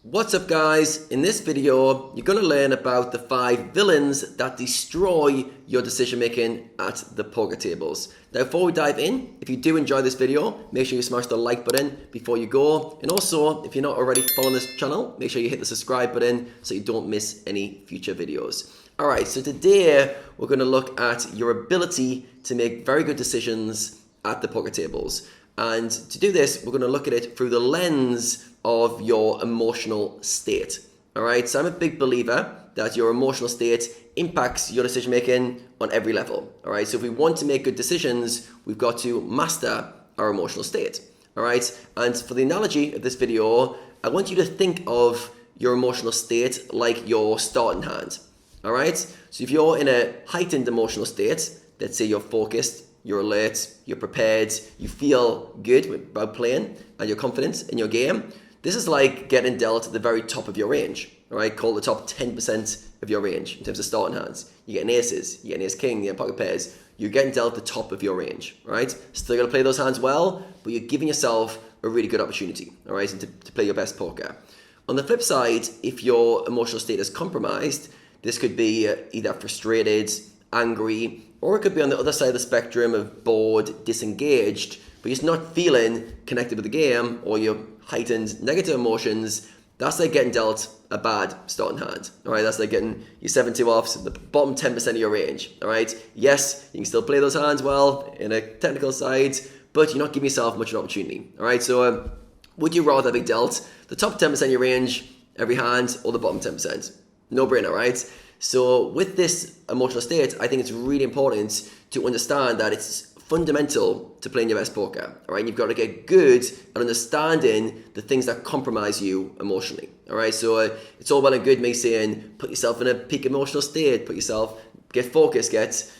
What's up guys? In this video, you're going to learn about the 5 villains that destroy your decision making at the poker tables. Now before we dive in, if you do enjoy this video, make sure you smash the like button before you go. And also, if you're not already following this channel, make sure you hit the subscribe button so you don't miss any future videos. Alright, so today we're going to look at your ability to make very good decisions at the poker tables. And to do this, we're going to look at it through the lens of your emotional state. All right, so I'm a big believer that your emotional state impacts your decision making on every level. All right, so if we want to make good decisions, we've got to master our emotional state. All right, and for the analogy of this video, I want you to think of your emotional state like your starting hand. All right, so if you're in a heightened emotional state, let's say you're focused, you're alert, you're prepared, you feel good about playing, and you're confident in your game. This is like getting dealt at the very top of your range, all right? Call the top 10% of your range in terms of starting hands. You get an aces, you get an ace king, you get pocket pairs. You're getting dealt at the top of your range, right? Still got to play those hands well, but you're giving yourself a really good opportunity, all right, to play your best poker. On the flip side, if your emotional state is compromised, this could be either frustrated, angry, or it could be on the other side of the spectrum of bored, disengaged, but you're just not feeling connected with the game, or you're heightened negative emotions. That's like getting dealt a bad starting hand. All right, that's like getting your 7-2 offs, the bottom 10% of your range. All right, yes, you can still play those hands well in a technical side, but you're not giving yourself much of an opportunity. All right, so would you rather be dealt the top 10% of your range every hand, or the bottom 10%? No brainer, right? So with this emotional state, I think it's really important to understand that it's fundamental to playing your best poker, all right? You've got to get good at understanding the things that compromise you emotionally, all right? So it's all well and good me saying, put yourself in a peak emotional state, get focused, get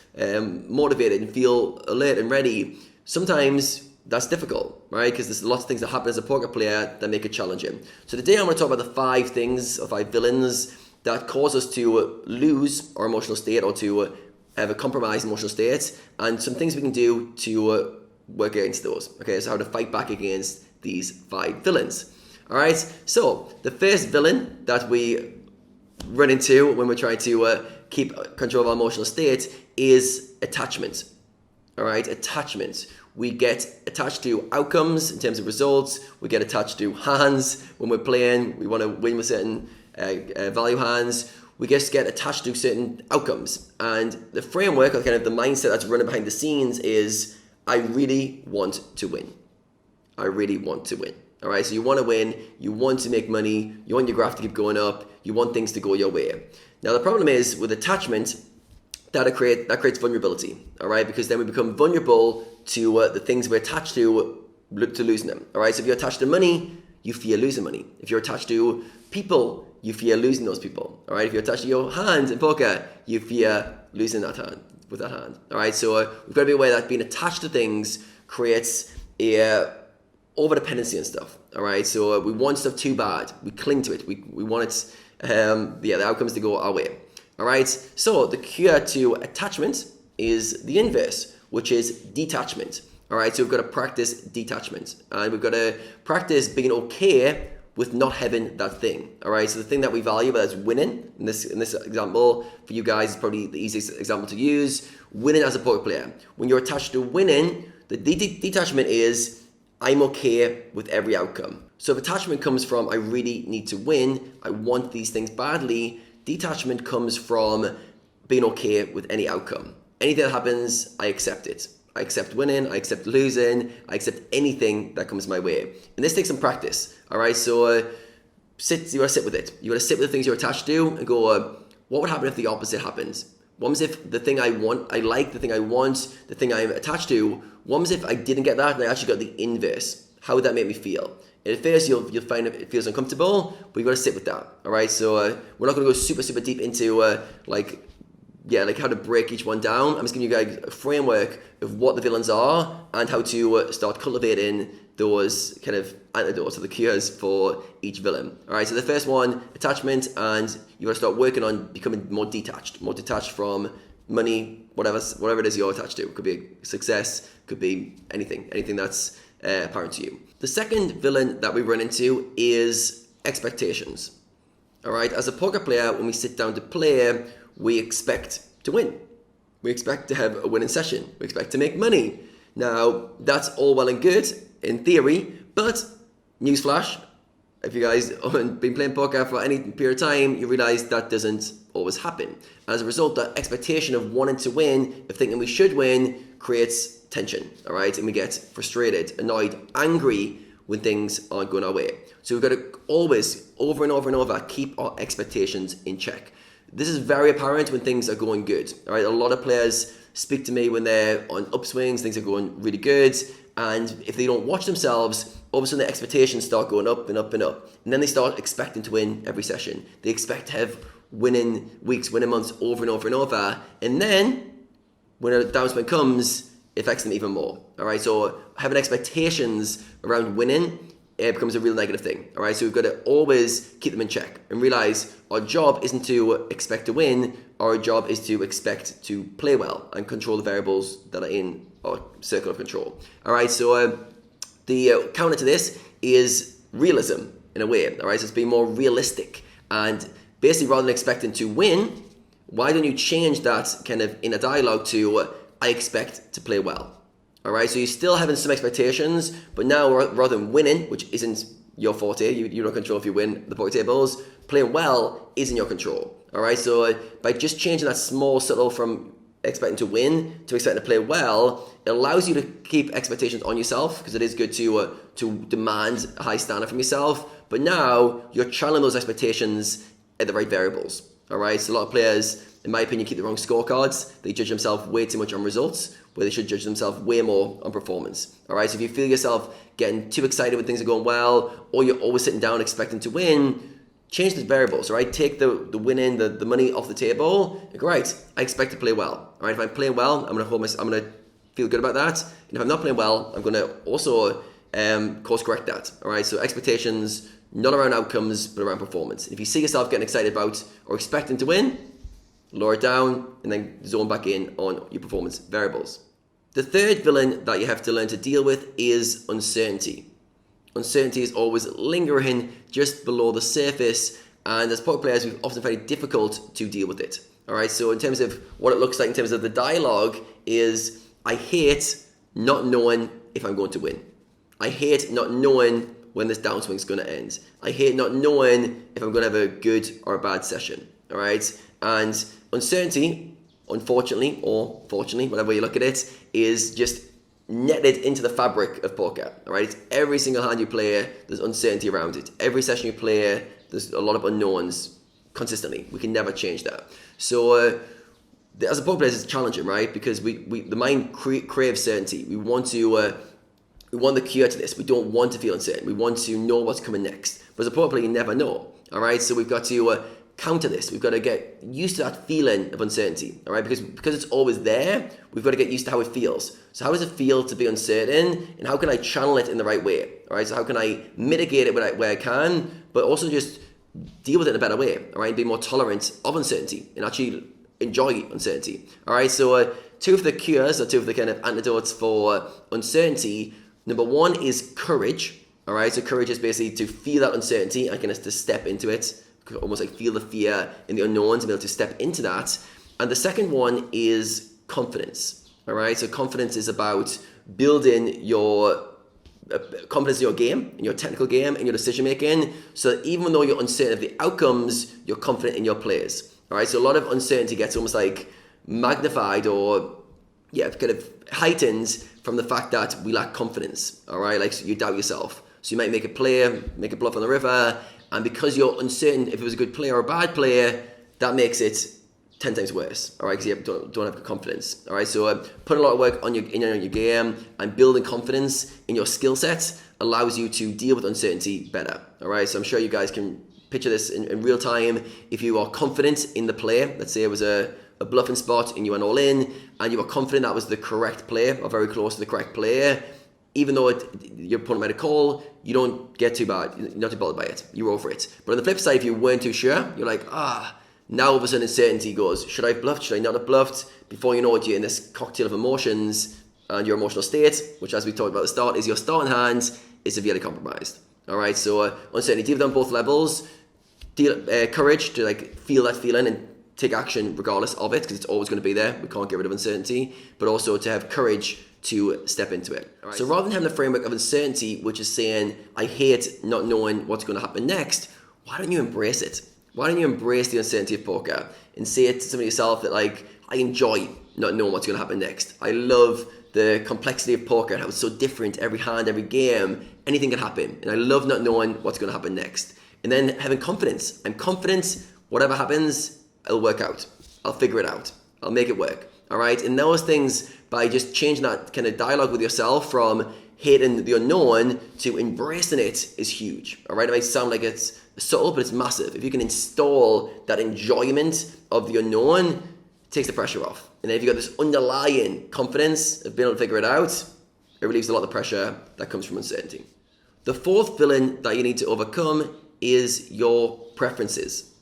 motivated and feel alert and ready. Sometimes that's difficult, right? Because there's lots of things that happen as a poker player that make it challenging. So today I'm going to talk about the 5 things, or 5 villains that cause us to lose our emotional state or to have a compromised emotional state, and some things we can do to work against those. Okay, so how to fight back against these 5 villains. All right, so the first villain that we run into when we're trying to keep control of our emotional state is attachment. All right, attachment. We get attached to outcomes in terms of results. We get attached to hands when we're playing. We want to win with certain value hands. We just get attached to certain outcomes, and the framework, or kind of the mindset that's running behind the scenes, is I really want to win. I really want to win. All right, so you want to win, you want to make money, you want your graph to keep going up, you want things to go your way. Now the problem is with attachment that creates vulnerability. All right, because then we become vulnerable to the things we're attached to losing them. All right, so if you're attached to money, you fear losing money. If you're attached to people, you fear losing those people. All right, if you're attached to your hand in poker, you fear losing that hand with that hand. All right, so we've got to be aware that being attached to things creates a over dependency and stuff. All right, so we want stuff too bad, we cling to it, we want it, the outcomes to go our way. All right, so the cure to attachment is the inverse, which is detachment. All right, so we've got to practice detachment, and we've got to practice being okay with not having that thing. All right, so the thing that we value, whether it's winning, in this example for you guys is probably the easiest example to use, winning as a poker player. When you're attached to winning, the detachment is I'm okay with every outcome. So if attachment comes from I really need to win, I want these things badly, detachment comes from being okay with any outcome. Anything that happens, I accept it. I accept winning, I accept losing, I accept anything that comes my way. And this takes some practice, all right? So you gotta sit with it. You gotta sit with the things you're attached to and go, what would happen if the opposite happens? What happens if the thing I want, I like, the thing I want, the thing I'm attached to, what happens if I didn't get that and I actually got the inverse? How would that make me feel? And at first you'll find it feels uncomfortable, but you gotta sit with that, all right? So we're not gonna go super deep into like how to break each one down. I'm just giving you guys a framework of what the villains are and how to start cultivating those kind of antidotes or the cures for each villain. All right, so the first one, attachment, and you got to start working on becoming more detached from money, whatever it is you're attached to. It could be success, could be anything that's apparent to you. The second villain that we run into is expectations. All right, as a poker player, when we sit down to play, we expect to win. We expect to have a winning session. We expect to make money. Now, that's all well and good in theory, but newsflash, if you guys haven't been playing poker for any period of time, you realize that doesn't always happen. As a result, that expectation of wanting to win, of thinking we should win, creates tension, all right? And we get frustrated, annoyed, angry when things aren't going our way. So we've got to always, over and over and over, keep our expectations in check. This is very apparent when things are going good, all right? A lot of players speak to me when they're on upswings, things are going really good, and if they don't watch themselves, all of a sudden their expectations start going up and up and up. And then they start expecting to win every session. They expect to have winning weeks, winning months over and over and over. And then when a downswing comes, it affects them even more. All right, so having expectations around winning, it becomes a real negative thing. All right, so we've got to always keep them in check and realize our job isn't to expect to win. Our job is to expect to play well and control the variables that are in our circle of control. All right, so the counter to this is realism in a way. All right, so it's being more realistic, and basically rather than expecting to win, why don't you change that kind of inner dialogue to I expect to play well. All right, so you're still having some expectations, but now rather than winning, which isn't your forte, you don't control if you win the poker tables, playing well is in your control. All right, so by just changing that small subtle from expecting to win to expecting to play well, it allows you to keep expectations on yourself, because it is good to demand a high standard from yourself, but now you're channeling those expectations at the right variables. All right, so a lot of players, in my opinion, keep the wrong scorecards. They judge themselves way too much on results, where they should judge themselves way more on performance. All right, so if you feel yourself getting too excited when things are going well, or you're always sitting down expecting to win, change the variables. All right, take the winning, the money off the table. Like, right, I expect to play well. All right, if I'm playing well, I'm gonna feel good about that. And if I'm not playing well, I'm gonna also course correct that. All right, so expectations not around outcomes, but around performance. If you see yourself getting excited about or expecting to win, lower it down and then zone back in on your performance variables. The third villain that you have to learn to deal with is uncertainty. Uncertainty is always lingering just below the surface, and as poker players, we've often found it difficult to deal with it. All right, so in terms of what it looks like in terms of the dialogue is, I hate not knowing if I'm going to win. I hate not knowing when this downswing is going to end. I hate not knowing if I'm going to have a good or a bad session. All right, and uncertainty, unfortunately or fortunately, whatever way you look at it, is just netted into the fabric of poker. All right, it's every single hand you play, there's uncertainty around it. Every session you play, there's a lot of unknowns consistently. We can never change that. So as a poker player, it's challenging, right? Because the mind craves certainty. We want the cure to this. We don't want to feel uncertain. We want to know what's coming next. But as a poker player, you never know. All right, so we've got to counter this. We've got to get used to that feeling of uncertainty. All right, because it's always there. We've got to get used to how it feels. So how does it feel to be uncertain, and how can I channel it in the right way? All right, so how can I mitigate it where I can, but also just deal with it in a better way. All right, be more tolerant of uncertainty and actually enjoy uncertainty. All right, so two of the cures, or two of the kind of antidotes for uncertainty. Number one is courage. All right, so courage is basically to feel that uncertainty and kind of to step into it, almost like feel the fear in the unknown, to be able to step into that. And the second one is confidence. All right, so confidence is about building your confidence in your game, in your technical game, in your decision making, so that even though you're uncertain of the outcomes, you're confident in your plays. All right, so a lot of uncertainty gets almost like magnified or kind of heightened from the fact that we lack confidence. All right, like so you doubt yourself. So you might make a play, make a bluff on the river, and because you're uncertain if it was a good player or a bad player, that makes it 10 times worse. All right, because you don't have confidence. All right, so put a lot of work on your game, and building confidence in your skill set allows you to deal with uncertainty better. All right, so I'm sure you guys can picture this in real time. If you are confident in the play, let's say it was a bluffing spot and you went all in, and you were confident that was the correct play or very close to the correct play, even though your opponent made a call, you don't get too bad. You're not too bothered by it. You're over it. But on the flip side, if you weren't too sure, you're like, now all of a sudden uncertainty goes, should I have bluffed? Should I not have bluffed? Before you know it, you're in this cocktail of emotions, and your emotional state, which as we talked about at the start, is your starting hand, is severely compromised. All right, so uncertainty, deal with it on both levels. Courage to like feel that feeling and take action regardless of it, because it's always going to be there. We can't get rid of uncertainty, but also to have courage to step into it. All right. So rather than having the framework of uncertainty, which is saying, I hate not knowing what's going to happen next, why don't you embrace it? Why don't you embrace the uncertainty of poker and say it to somebody yourself that like, I enjoy not knowing what's going to happen next. I love the complexity of poker, how it's so different, every hand, every game, anything can happen. And I love not knowing what's going to happen next. And then having confidence. I'm confident whatever happens, it'll work out. I'll figure it out. I'll make it work. All right. And those things, by just changing that kind of dialogue with yourself from hating the unknown to embracing it, is huge. All right. It might sound like it's subtle, but it's massive. If you can install that enjoyment of the unknown, it takes the pressure off. And then if you've got this underlying confidence of being able to figure it out, it relieves a lot of the pressure that comes from uncertainty. The fourth villain that you need to overcome is your preferences.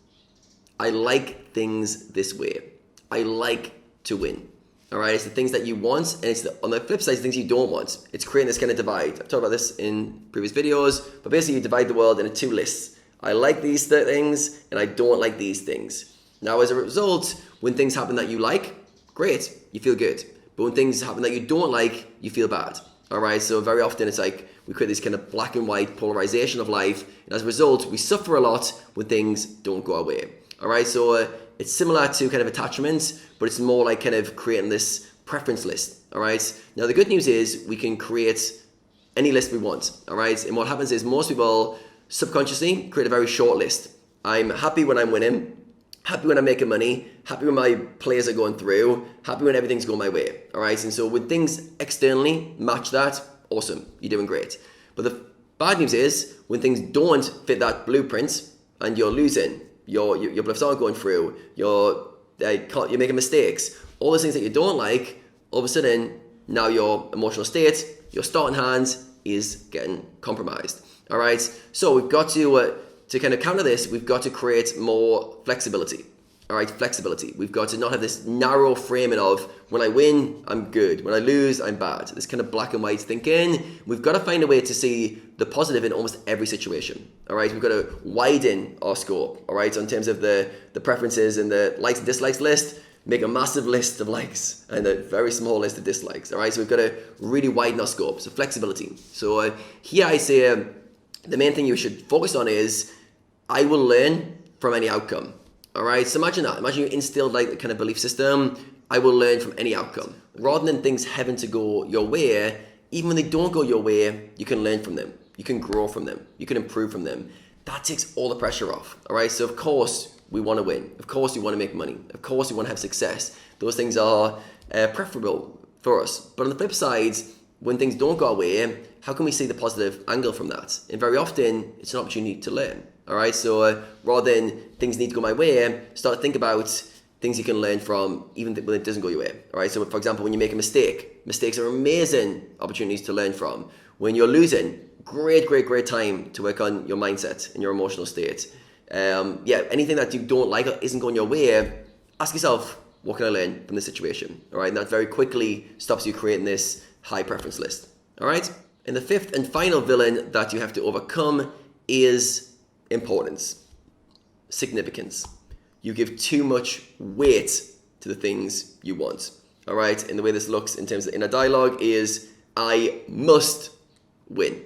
I like things this way. I like to win. All right, it's the things that you want, and it's on the flip side, it's the things you don't want. It's creating this kind of divide. I've talked about this in previous videos, but basically you divide the world into two lists. I like these things, and I don't like these things. Now, as a result, when things happen that you like, great, you feel good. But when things happen that you don't like, you feel bad. All right, so very often it's like we create this kind of black and white polarization of life, and as a result, we suffer a lot when things don't go our way. All right, so it's similar to kind of attachment, but it's more like kind of creating this preference list. All right, now the good news is we can create any list we want. All right, and what happens is most people subconsciously create a very short list. I'm happy when I'm winning, happy when I'm making money, happy when my players are going through, happy when everything's going my way. All right, and so when things externally match that, awesome, you're doing great. But the bad news is when things don't fit that blueprint and you're losing, your bluffs aren't going through, you're making mistakes, all those things that you don't like, all of a sudden now your emotional state, your starting hand is getting compromised. All right, so we've got to kind of counter this, we've got to create more flexibility. All right, flexibility. We've got to not have this narrow framing of when I win, I'm good. When I lose, I'm bad. This kind of black and white thinking. We've got to find a way to see the positive in almost every situation. All right, we've got to widen our scope. All right, so in terms of the preferences and the likes and dislikes list, make a massive list of likes and a very small list of dislikes. All right, so we've got to really widen our scope. So flexibility. So here I say the main thing you should focus on is I will learn from any outcome. All right, so imagine that. Imagine you instilled like the kind of belief system, I will learn from any outcome. Rather than things having to go your way, even when they don't go your way, you can learn from them. You can grow from them. You can improve from them. That takes all the pressure off. All right, so of course we want to win. Of course we want to make money. Of course we want to have success. Those things are preferable for us. But on the flip side, when things don't go our way, how can we see the positive angle from that? And very often, it's an opportunity to learn. All right, so rather than things need to go my way, start to think about things you can learn from even when it doesn't go your way. All right, so for example, when you make a mistake, mistakes are amazing opportunities to learn from. When you're losing, great time to work on your mindset and your emotional state. Anything that you don't like or isn't going your way, ask yourself, what can I learn from this situation? All right, and that very quickly stops you creating this high preference list. All right, and the fifth and final villain that you have to overcome is importance, significance. You give too much weight to the things you want. All right, and the way this looks in terms of inner dialogue is I must win.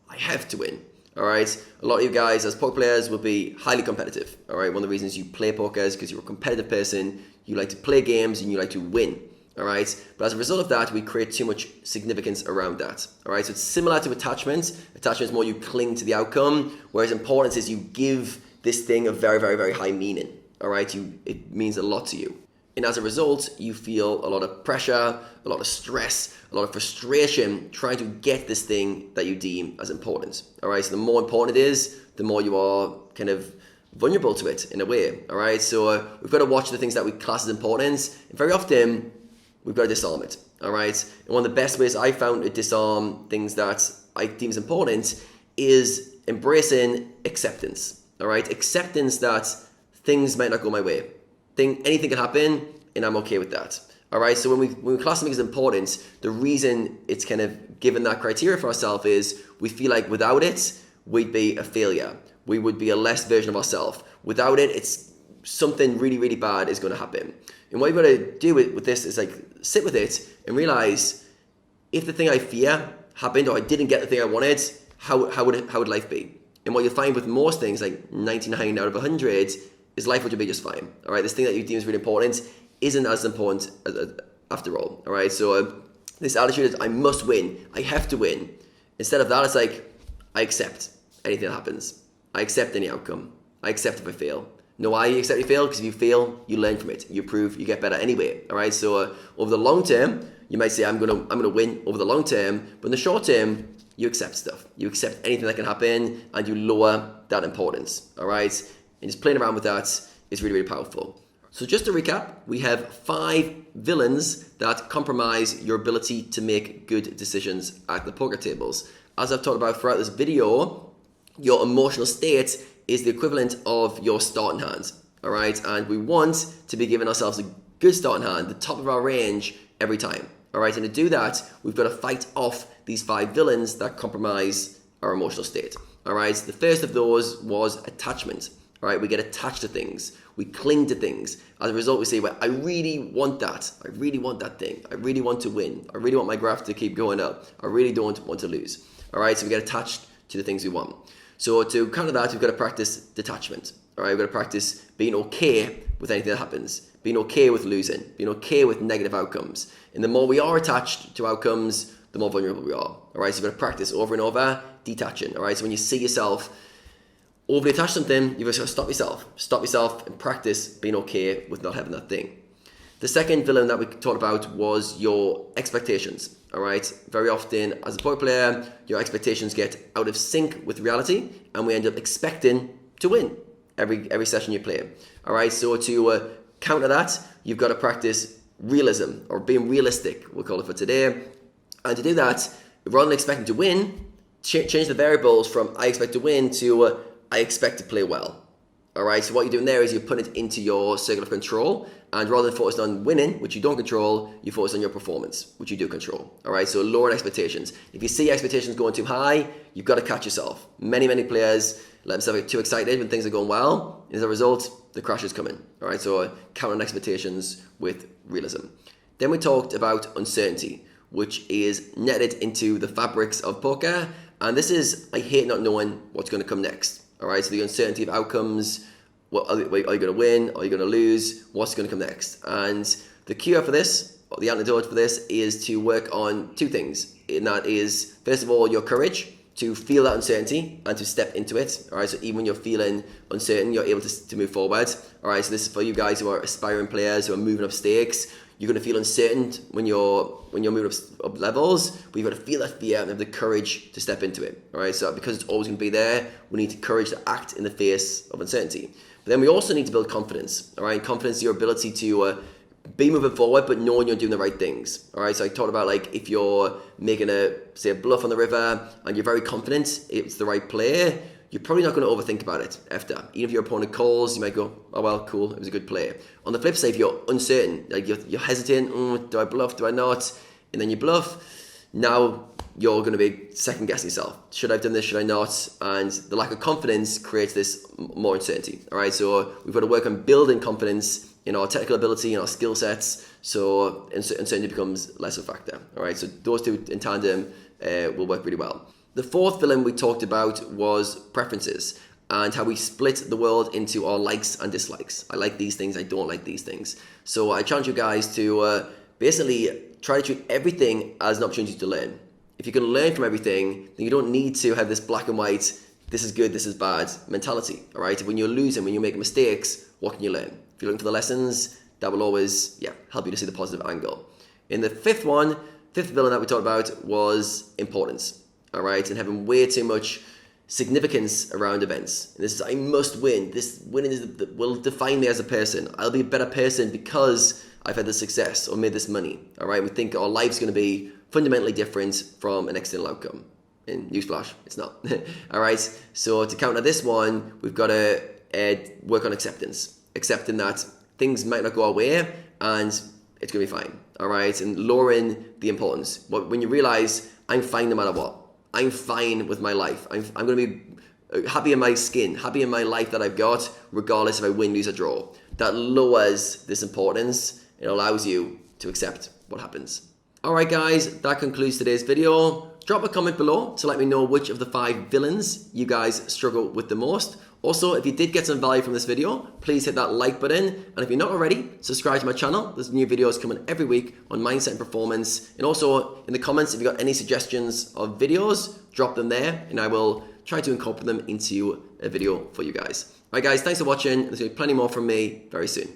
I have to win. All right, a lot of you guys as poker players will be highly competitive. All right, one of the reasons you play poker is because you're a competitive person. You like to play games and you like to win. All right, but as a result of that, we create too much significance around that. All right, so it's similar to attachment. Attachment is more you cling to the outcome, whereas importance is you give this thing a very high meaning. All right, it means a lot to you. And as a result, you feel a lot of pressure, a lot of stress, a lot of frustration trying to get this thing that you deem as important. All right, so the more important it is, the more you are kind of vulnerable to it in a way. All right, so we've got to watch the things that we class as important. And very often, we've got to disarm it, all right? And one of the best ways I found to disarm things that I deem as important is embracing acceptance, all right? Acceptance that things might not go my way. Anything can happen, and I'm okay with that, all right? So when we class something as important, the reason it's kind of given that criteria for ourselves is we feel like without it, we'd be a failure. We would be a less version of ourselves. Without it, it's something really, really bad is going to happen. And what you've got to do with this is like sit with it and realize if the thing I fear happened or I didn't get the thing I wanted, how would life be? And what you'll find with most things, like 99 out of 100, is life would be just fine. All right, this thing that you deem is really important isn't as important after all. All right, so this attitude is I must win, I have to win. Instead of that, it's like I accept anything that happens. I accept any outcome. I accept if I fail. Know why you accept you fail? Because if you fail, you learn from it. You improve, you get better anyway. All right. So over the long term, you might say I'm gonna win over the long term, but in the short term, you accept stuff. You accept anything that can happen, and you lower that importance. All right. And just playing around with that is really, really powerful. So just to recap, we have 5 villains that compromise your ability to make good decisions at the poker tables. As I've talked about throughout this video, your emotional state is the equivalent of your starting hand, all right? And we want to be giving ourselves a good starting hand, the top of our range every time, all right? And to do that, we've got to fight off these 5 villains that compromise our emotional state, all right? The first of those was attachment, all right? We get attached to things. We cling to things. As a result, we say, well, I really want that. I really want that thing. I really want to win. I really want my graph to keep going up. I really don't want to lose, all right? So we get attached to the things we want. So to counter that, we've got to practice detachment. All right, we've got to practice being okay with anything that happens, being okay with losing, being okay with negative outcomes. And the more we are attached to outcomes, the more vulnerable we are. All right, so you've got to practice over and over detaching. All right, so when you see yourself overly attached to something, you've got to stop yourself and practice being okay with not having that thing. The second villain that we talked about was your expectations. All right, very often as a poker player, your expectations get out of sync with reality, and we end up expecting to win every session you play. All right, so to counter that, you've got to practice realism, or being realistic, we'll call it for today. And to do that, rather than expecting to win, change the variables from I expect to win to I expect to play well. All right, so what you're doing there is you're putting it into your circle of control, and rather than focus on winning, which you don't control, you focus on your performance, which you do control. All right, so lower expectations. If you see expectations going too high, you've got to catch yourself. Many players let themselves get too excited when things are going well. As a result, the crash is coming. All right, so countering expectations with realism. Then we talked about uncertainty, which is netted into the fabrics of poker, and this is I hate not knowing what's going to come next. All right, so the uncertainty of outcomes. What are you going to win? Are you going to lose? What's going to come next? And the cure for this, or the antidote for this, is to work on 2 things. And that is, first of all, your courage to feel that uncertainty and to step into it. All right, so even when you're feeling uncertain, you're able to move forward. All right, so this is for you guys who are aspiring players who are moving up stakes. You're going to feel uncertain when you're moving up levels, but you've got to feel that fear and have the courage to step into it. All right, so because it's always going to be there, we need the courage to act in the face of uncertainty. But then we also need to build confidence. All right, confidence is your ability to be moving forward, but knowing you're doing the right things. All right, so I talked about like if you're making a bluff on the river and you're very confident it's the right play, you're probably not going to overthink about it after. Even if your opponent calls, you might go, oh well, cool, it was a good play. On the flip side, if you're uncertain, like you're hesitating, do I bluff, do I not? And then you bluff, now you're going to be second guessing yourself. Should I have done this, should I not? And the lack of confidence creates this more uncertainty. All right, so we've got to work on building confidence in our technical ability and our skill sets, so uncertainty becomes less of a factor. All right, so those 2 in tandem will work really well. The fourth villain we talked about was preferences and how we split the world into our likes and dislikes. I like these things, I don't like these things. So I challenge you guys to basically try to treat everything as an opportunity to learn. If you can learn from everything, then you don't need to have this black and white, this is good, this is bad mentality. All right, when you're losing, when you're making mistakes, what can you learn? If you're looking for the lessons, that will always help you to see the positive angle. In the fifth villain that we talked about was importance. All right, and having way too much significance around events. And this is, I must win. This winning will define me as a person. I'll be a better person because I've had this success or made this money. All right, we think our life's going to be fundamentally different from an external outcome. And newsflash, it's not. All right, so to counter this one, we've got to work on acceptance. Accepting that things might not go our way and it's going to be fine. All right, and lowering the importance. When you realize I'm fine no matter what. I'm fine with my life. I'm going to be happy in my skin, happy in my life that I've got, regardless if I win, lose, or draw. That lowers this importance. It allows you to accept what happens. Alright guys, that concludes today's video. Drop a comment below to let me know which of the 5 villains you guys struggle with the most. Also, if you did get some value from this video, please hit that like button. And if you're not already, subscribe to my channel. There's new videos coming every week on mindset and performance. And also in the comments, if you've got any suggestions of videos, drop them there and I will try to incorporate them into a video for you guys. Alright guys, thanks for watching. There's going to be plenty more from me very soon.